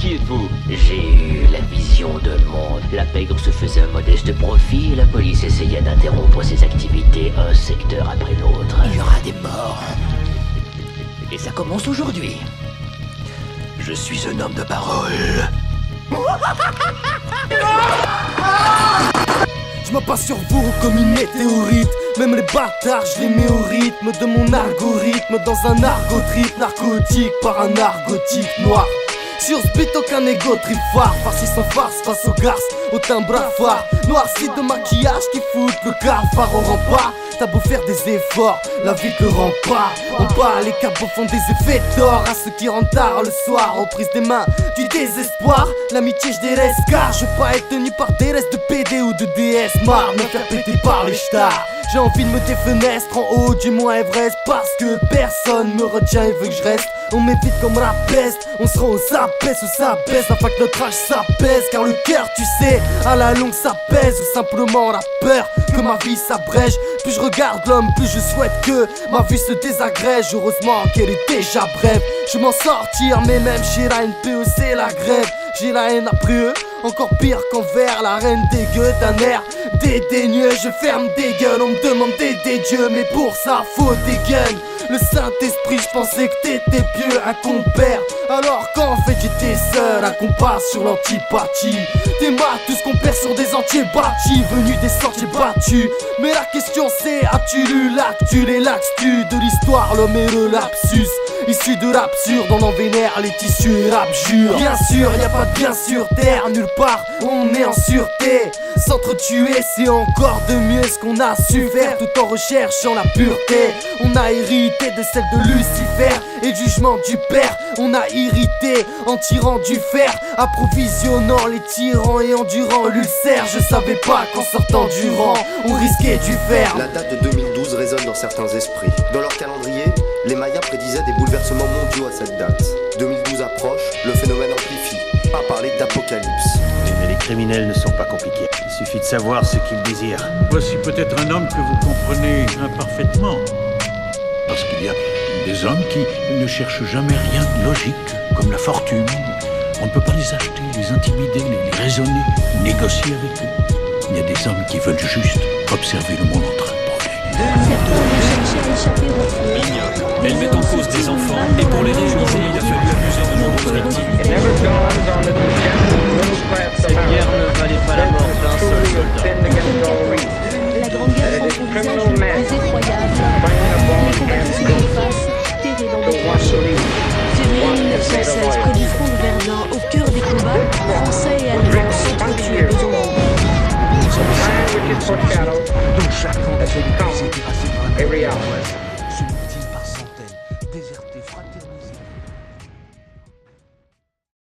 Qui êtes-vous? J'ai eu la vision de monde. La pègre se faisait un modeste profit et la police essayait d'interrompre ses activités un secteur après l'autre. Il y aura des morts. Et ça commence aujourd'hui. Je suis un homme de parole. Je m'apasse sur vous comme une météorite. Même les bâtards, je les mets au rythme de mon algorithme. Dans un argot-trip narcotique par un narcotique noir. Sur ce beat aucun égo trifard. Farci sans farce face aux garces, au teint brafard. Noirci de maquillage qui foutent le cafard au rempart. T'as beau faire des efforts, la vie te rend pas. On bat les capots font des effets d'or à ceux qui rentrent tard le soir. En prise des mains du désespoir, l'amitié je délaisse car je veux pas être tenu par des restes de PD ou de DS. Marre de me faire péter par les stars. J'ai envie de me défenestre en haut du mont Everest. Parce que personne me retient et veut que je reste. On m'évite comme la peste, on se rend aux abaisse ou ça baisse afin que notre âge s'apaise. Car le cœur tu sais, à la longue ça pèse. Ou simplement la peur que ma vie s'abrège. Plus je regarde l'homme, plus je souhaite que ma vie se désagrège. Heureusement qu'elle est déjà brève. Je m'en sortir, mais même chez la NPE c'est la grève. J'ai la haine après eux, encore pire qu'envers la reine dégueu. D'un air dédaigneux, je ferme des gueules. On me demande d'aider Dieu, mais pour ça faut des guns. Le Saint-Esprit, je pensais que t'étais pieux, un compère. Alors qu'en fait j'étais seul, un compas sur l'antipathie. Des maths, tout ce qu'on perd sur des entiers bâtis, venus des sentiers battus. Mais la question c'est, as-tu lu l'actu, les laxtus de l'histoire, l'homme et le lapsus. Issu de l'absurde, on en vénère les tissus rap jure. Bien sûr, y a pas de bien sur terre, nulle part, on est en sûreté. S'entretuer, c'est encore de mieux ce qu'on a su faire, tout en recherchant la pureté. On a hérité de celle de Lucifer et le jugement du Père. On a irrité en tirant du fer, approvisionnant les tyrans et endurant l'ulcère. Je savais pas qu'en sortant du rang, on risquait du fer. La date de 2012 résonne dans certains esprits. Dans leur calendrier, les Mayas prédisaient des bouleversements mondiaux à cette date. 2012 approche, le phénomène amplifie. Pas parler d'apocalypse. Mais les criminels ne sont pas compliqués. Il suffit de savoir ce qu'ils désirent. Voici peut-être un homme que vous comprenez imparfaitement. Parce qu'il y a des hommes qui ne cherchent jamais rien de logique, comme la fortune. On ne peut pas les acheter, les intimider, les raisonner, négocier avec eux. Il y a des hommes qui veulent juste observer le monde en train de brûler. Elle met en cause des enfants, et pour les réaliser, il a fallu abuser de nombreuses victimes. Cette guerre ne valait pas la mort d'un seul soldat. La Grande Guerre prend son visage le plus effroyable. Les combattants se dépassent, terrés dans des tranchées. Février 1916, près du front de Verdun, au cœur des combats, Français et Allemands s'entretuent besoin Dont chacun des hommes était assez par un